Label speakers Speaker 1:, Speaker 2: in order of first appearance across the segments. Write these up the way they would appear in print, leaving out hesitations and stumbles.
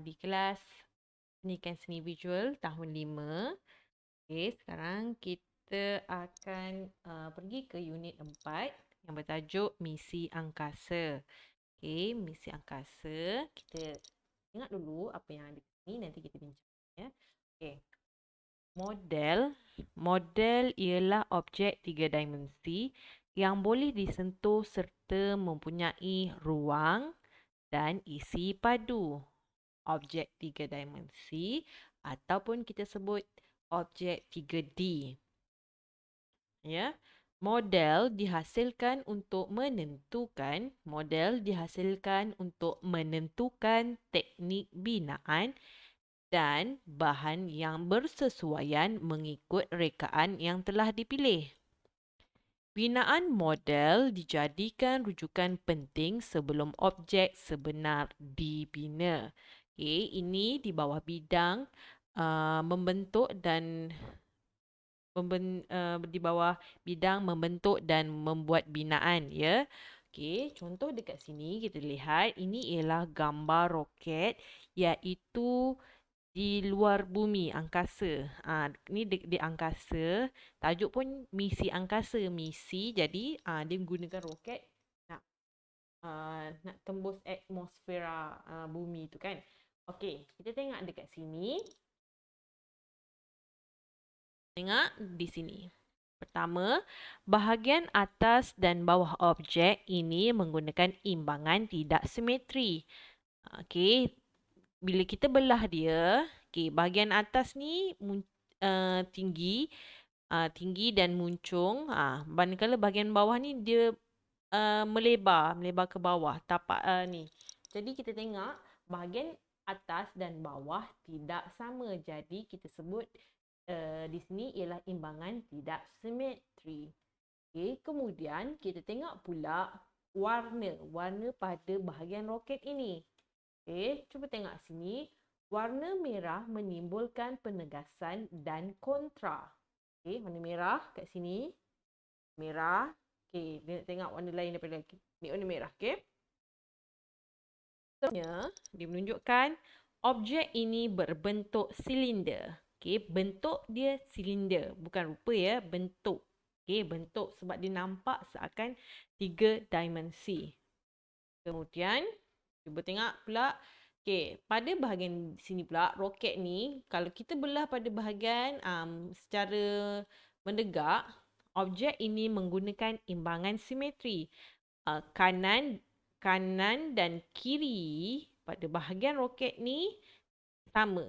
Speaker 1: Di kelas pendidikan seni visual tahun 5. Okey, sekarang kita akan pergi ke unit 4 yang bertajuk misi angkasa. Okey, misi angkasa. Kita ingat dulu apa yang ada di sini, nanti kita bincang ya. Okey. Model ialah objek tiga dimensi yang boleh disentuh serta mempunyai ruang dan isi padu. Objek tiga dimensi ataupun kita sebut objek 3D. Ya. Model dihasilkan untuk menentukan teknik binaan dan bahan yang bersesuaian mengikut rekaan yang telah dipilih. Binaan model dijadikan rujukan penting sebelum objek sebenar dibina. Okay, ini di bawah bidang membentuk dan di bawah bidang membentuk dan membuat binaan ya. Okey, contoh dekat sini kita lihat ini ialah gambar roket iaitu di luar bumi, angkasa. Ni di angkasa. Tajuk pun misi angkasa. Misi jadi dia menggunakan roket nak nak tembus atmosfera bumi tu kan. Okey, kita tengok dekat sini. Tengok di sini. Pertama, bahagian atas dan bawah objek ini menggunakan imbangan tidak simetri. Okey, bila kita belah dia, okey, bahagian atas ni tinggi, tinggi dan muncung. Manakala bahagian bawah ni dia melebar ke bawah, tapak ni. Jadi kita tengok bahagian atas dan bawah tidak sama. Jadi kita sebut di sini ialah imbangan tidak simetri. Okay. Kemudian kita tengok pula warna pada bahagian roket ini. Okay. Cuba tengok sini. Warna merah menimbulkan penegasan dan kontra. Okay. Warna merah kat sini. Merah. Okay. Dia nak tengok warna lain daripada lagi. Ni warna merah. Okay. Seterusnya, dia menunjukkan objek ini berbentuk silinder. Okey, bentuk dia silinder, bukan rupa ya, bentuk. Okey, bentuk sebab dia nampak seakan tiga dimensi. Kemudian, cuba tengok pula. Okey, pada bahagian sini pula, roket ni, kalau kita belah pada bahagian secara menegak, objek ini menggunakan imbangan simetri. Kanan dan kiri pada bahagian roket ni sama.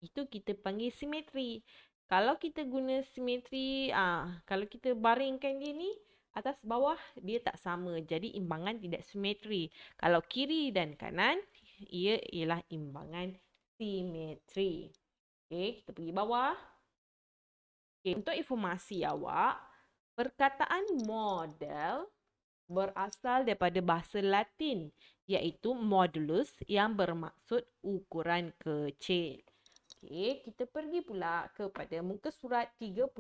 Speaker 1: Itu kita panggil simetri. Kalau kita guna simetri, kalau kita baringkan dia ni, atas bawah dia tak sama. Jadi imbangan tidak simetri. Kalau kiri dan kanan, ia ialah imbangan simetri. Okey, kita pergi bawah. Okay, untuk informasi awak, perkataan model berasal daripada bahasa Latin, iaitu modulus yang bermaksud ukuran kecil. Okey, kita pergi pula kepada muka surat 31.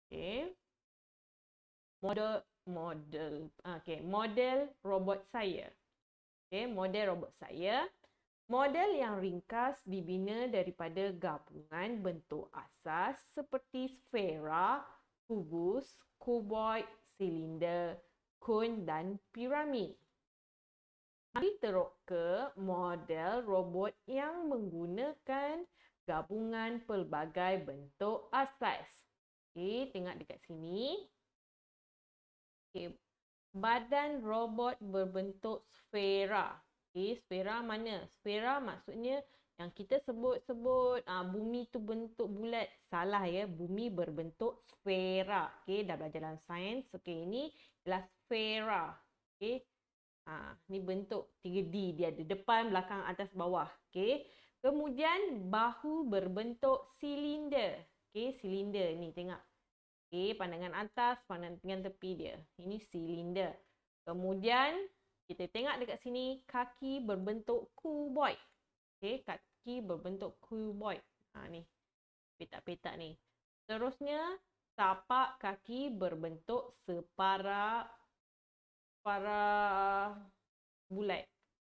Speaker 1: Okey. Model robot saya. Okey, model robot saya. Model yang ringkas dibina daripada gabungan bentuk asas seperti sfera, kubus, kuboid, silinder, kon dan piramid. Mari teruk ke model robot yang menggunakan gabungan pelbagai bentuk asas. Okey, tengok dekat sini. Okey, badan robot berbentuk sfera. Okey, sfera mana? Sfera maksudnya yang kita sebut-sebut bumi tu bentuk bulat. Salah ya, bumi berbentuk sfera. Okey, dah belajar dalam sains. Okey, ini adalah sfera. Okey. Ni bentuk 3D dia ada depan, belakang, atas, bawah. Okey. Kemudian bahu berbentuk silinder. Okey, silinder ni tengok. Okey, pandangan atas, pandangan tepi dia. Ini silinder. Kemudian kita tengok dekat sini kaki berbentuk kuboid. Okey, kaki berbentuk kuboid. Ni. Petak-petak ni. Terusnya tapak kaki berbentuk separa bulat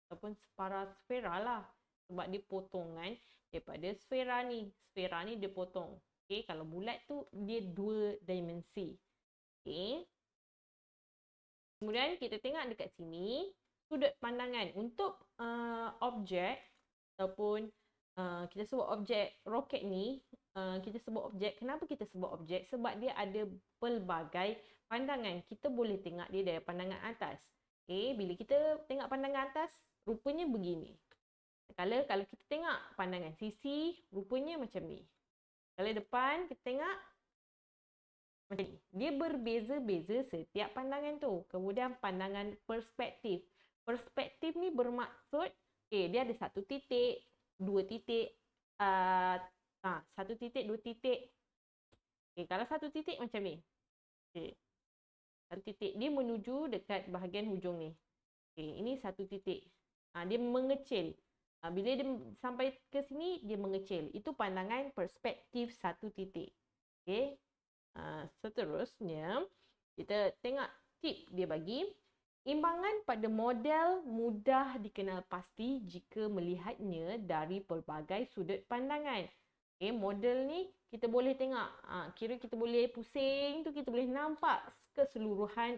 Speaker 1: ataupun parasfera lah. Sebab dia potongan daripada sfera ni. Sfera ni dia potong. Okay, kalau bulat tu dia 2 dimensi. Okay. Kemudian kita tengok dekat sini sudut pandangan untuk objek ataupun kita sebut objek roket ni, kita sebut objek. Kenapa kita sebut objek? Sebab dia ada pelbagai pandangan. Kita boleh tengok dia dari pandangan atas. Okay, bila kita tengok pandangan atas, rupanya begini. Kalau kita tengok pandangan sisi, rupanya macam ni. Kalau depan, kita tengok macam ni. Dia berbeza-beza setiap pandangan tu. Kemudian pandangan perspektif. Perspektif ni bermaksud, dia ada 1 titik, 2 titik, 1 titik, 2 titik. Kalau 1 titik macam ni. 1 titik. Dia menuju dekat bahagian hujung ni. Ini 1 titik. Dia mengecil. Bila dia sampai ke sini, dia mengecil. Itu pandangan perspektif 1 titik. Seterusnya, kita tengok tip dia bagi. Imbangan pada model mudah dikenal pasti jika melihatnya dari pelbagai sudut pandangan. Model ni kita boleh tengok. Kira kita boleh pusing tu, kita boleh nampak keseluruhan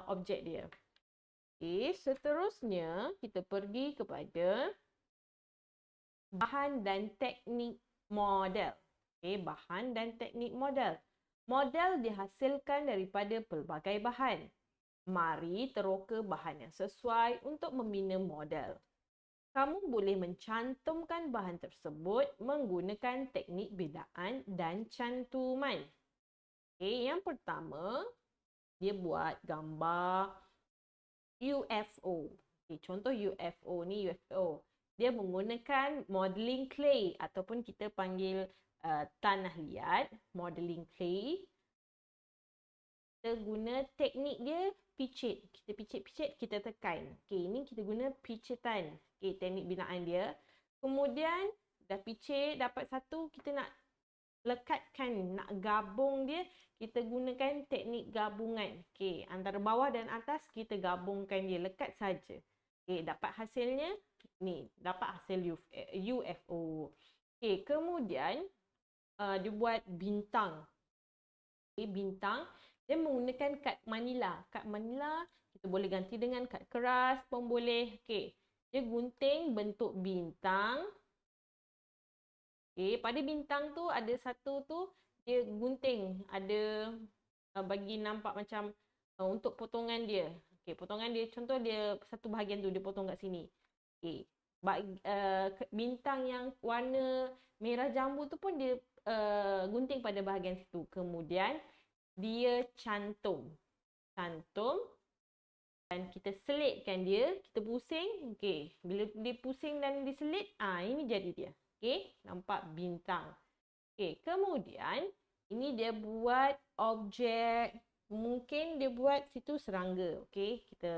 Speaker 1: objek dia. Seterusnya, kita pergi kepada bahan dan teknik model. Bahan dan teknik model. Model dihasilkan daripada pelbagai bahan. Mari teroka bahan yang sesuai untuk membina model. Kamu boleh mencantumkan bahan tersebut menggunakan teknik bedaan dan cantuman. Yang pertama, dia buat gambar UFO. Contoh UFO ni UFO. Dia menggunakan modeling clay ataupun kita panggil tanah liat, modeling clay. Kita guna teknik dia picit. Kita picit-picit, kita tekan. Ini kita guna picitan. Teknik binaan dia. Kemudian dah picit, dapat satu, kita nak lekatkan, nak gabung dia, kita gunakan teknik gabungan. Antara bawah dan atas, kita gabungkan dia, lekat saja. Dapat hasilnya, ni, dapat hasil UFO. Kemudian, dia buat bintang. Bintang, dia menggunakan kad manila. Kad manila, kita boleh ganti dengan kad keras pun boleh. Dia gunting bentuk bintang. Pada bintang tu, ada satu tu, dia gunting. Ada bagi nampak macam untuk potongan dia. Potongan dia, contoh dia satu bahagian tu, dia potong kat sini. Bintang yang warna merah jambu tu pun dia gunting pada bahagian situ. Kemudian dia cantum dan kita selitkan dia, kita pusing. Bila dia pusing dan diselit, ini jadi dia. Nampak bintang. Kemudian ini dia buat objek, mungkin dia buat situ serangga. Kita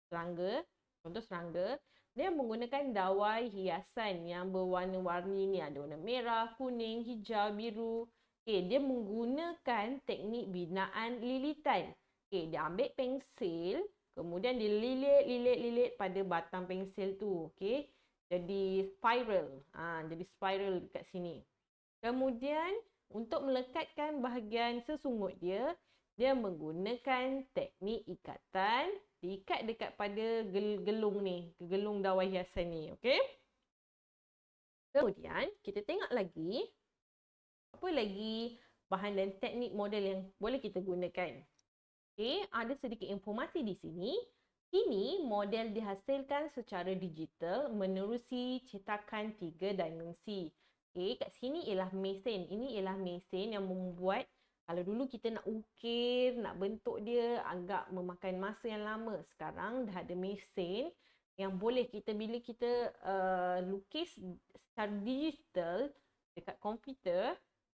Speaker 1: serangga, contoh serangga. Dia menggunakan dawai hiasan yang berwarna-warni ni, ada warna merah, kuning, hijau, biru. Dia menggunakan teknik binaan lilitan. Dia ambil pensil, kemudian dia lilit pada batang pensil tu. Jadi spiral. Jadi spiral dekat sini. Kemudian untuk melekatkan bahagian sesungut dia, dia menggunakan teknik ikatan. Diikat dekat pada gelung ni, gelung dawai hiasan ni. Kemudian kita tengok lagi apa lagi bahan dan teknik model yang boleh kita gunakan. Ada sedikit informasi di sini. Kini model dihasilkan secara digital menerusi cetakan 3 dimensi. Kat sini ialah mesin. Ini ialah mesin yang membuat, kalau dulu kita nak ukir, nak bentuk dia agak memakan masa yang lama. Sekarang dah ada mesin yang boleh kita, bila kita lukis secara digital dekat komputer,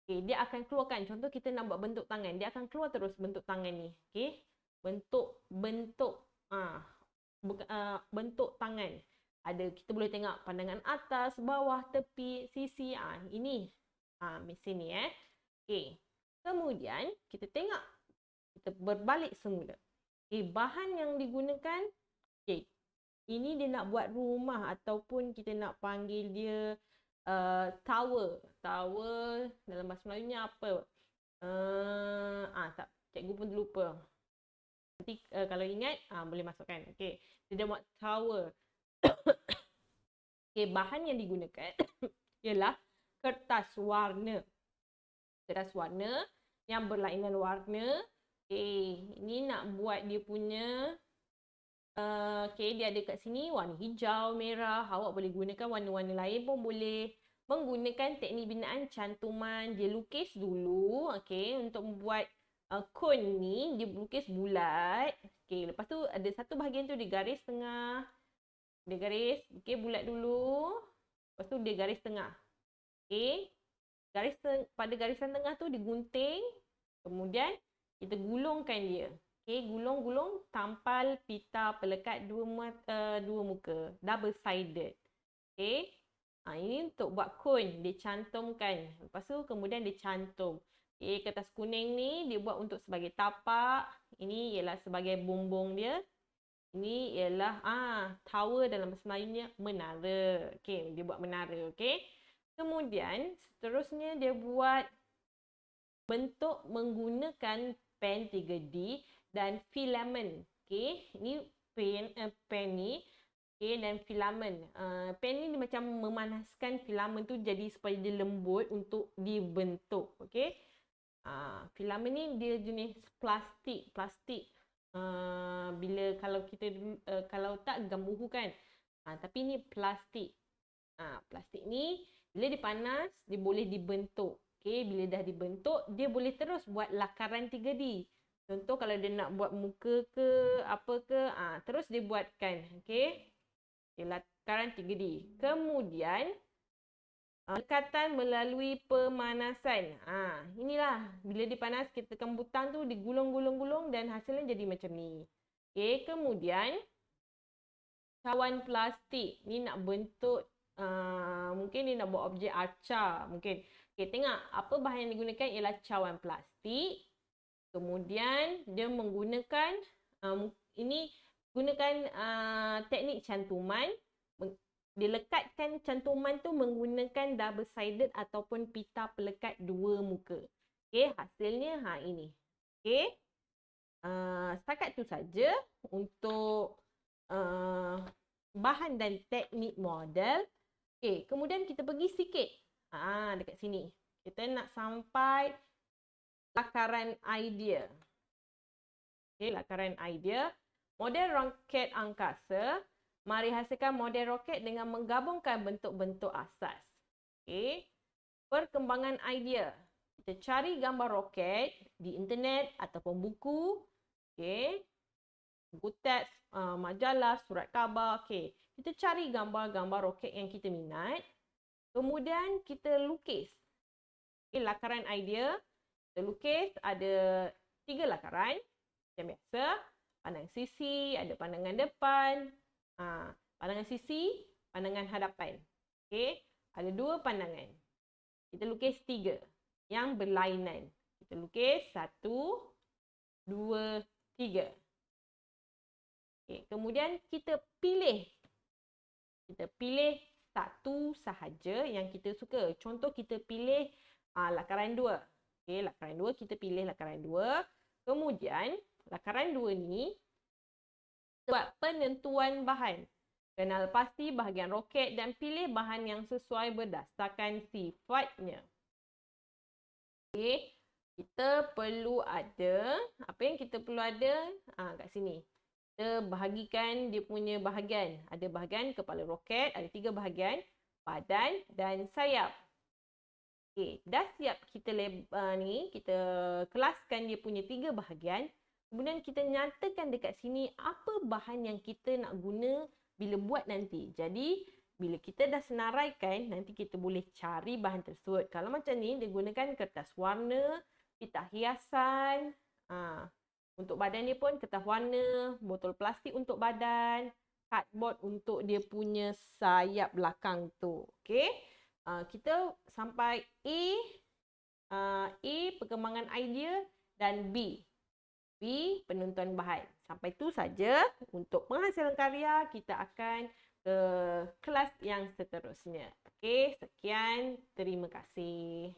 Speaker 1: dia akan keluarkan. Contoh kita nak buat bentuk tangan, dia akan keluar terus bentuk tangan ni. Bentuk tangan. Ada, kita boleh tengok pandangan atas, bawah, tepi, sisi. Ini mesin ni. Kemudian kita tengok, kita berbalik semula. Bahan yang digunakan, Ini dia nak buat rumah ataupun kita nak panggil dia tower. Tower dalam bahasa Melayunya apa? Tak, cikgu pun terlupa. Nanti kalau ingat boleh masukkan. Okey, dia buat tower. Okey, bahan yang digunakan ialah kertas warna. Kertas warna yang berlainan warna. Okey, ini nak buat dia punya okey, dia ada kat sini warna hijau, merah. Awak boleh gunakan warna-warna lain pun boleh. Menggunakan teknik binaan cantuman, dia lukis dulu. Okey, untuk membuat cone ni dia lukis bulat. Okey, lepas tu ada satu bahagian tu dia garis tengah. Dia garis, okey, bulat dulu. Lepas tu dia garis tengah. Okey. Pada garisan tengah tu digunting. Kemudian kita gulungkan dia. Okey, gulung-gulung tampal pita pelekat dua muka, double sided. Okey. Ini untuk buat cone, dia cantumkan. Lepas tu kemudian dia cantum. Okey, kertas kuning ni dia buat untuk sebagai tapak. Ini ialah sebagai bumbung dia. Ini ialah tower dalam bahasa Melayunya menara. Okey, dia buat menara, okey. Kemudian seterusnya dia buat bentuk menggunakan pen 3D dan filament. Okey, ini pen ni, okey, dan filament. Pen ni macam memanaskan filament tu jadi supaya dia lembut untuk dibentuk, okey. Filament ni dia jenis plastik. Bila kalau kita kalau tak gam uhu kan. Tapi ni plastik. Plastik ni bila dipanas dia boleh dibentuk. Okey, bila dah dibentuk dia boleh terus buat lakaran 3D. Contoh kalau dia nak buat muka ke apa ke, terus dia buatkan. Okey. Lakaran 3D. Kemudian lekatan melalui pemanasan. Inilah bila dipanas kita tekan butang tu digulung-gulung-gulung dan hasilnya jadi macam ni. Okey, kemudian cawan plastik. Ni nak bentuk mungkin dia nak buat objek arca mungkin. Okey, tengok apa bahan yang digunakan ialah cawan plastik. Kemudian dia menggunakan ini gunakan teknik cantuman. Dia lekatkan cantuman tu menggunakan double sided ataupun pita pelekat dua muka. Okey, hasilnya ini. Okey. Setakat tu saja untuk bahan dan teknik model. Okey, kemudian kita pergi sikit. Dekat sini. Kita nak sampai lakaran idea. Okey, lakaran idea. Model roket angkasa. Mari hasilkan model roket dengan menggabungkan bentuk-bentuk asas. Okey. Perkembangan idea. Kita cari gambar roket di internet ataupun buku. Okey. Buku teks, majalah, surat khabar. Okey. Kita cari gambar-gambar roket yang kita minat. Kemudian kita lukis. Okey, lakaran idea. Kita lukis ada 3 lakaran. Macam biasa. Pandangan sisi, ada pandangan depan. Pandangan sisi, pandangan hadapan. Okey, ada 2 pandangan. Kita lukis 3 yang berlainan. Kita lukis 1, 2, 3. Okey, kemudian kita pilih. Kita pilih satu sahaja yang kita suka. Contoh kita pilih lakaran 2. Okey, lakaran 2 kita pilih lakaran 2. Kemudian lakaran 2 ni buat penentuan bahan. Kenal pasti bahagian roket dan pilih bahan yang sesuai berdasarkan sifatnya. Okey, kita perlu ada, apa yang kita perlu ada? Kat sini. Kita bahagikan dia punya bahagian. Ada bahagian kepala roket, ada 3 bahagian, badan dan sayap. Okey, dah siap kita kita kelaskan dia punya 3 bahagian. Kemudian kita nyatakan dekat sini apa bahan yang kita nak guna bila buat nanti. Jadi, bila kita dah senaraikan, nanti kita boleh cari bahan tersebut. Kalau macam ni, dia gunakan kertas warna, pita hiasan. Untuk badan dia pun kertas warna, botol plastik untuk badan, cardboard untuk dia punya sayap belakang tu. Okey. Kita sampai A, perkembangan idea dan B. penonton bahan. Sampai tu saja untuk penghasilan karya. Kita akan ke kelas yang seterusnya. Okey, sekian. Terima kasih.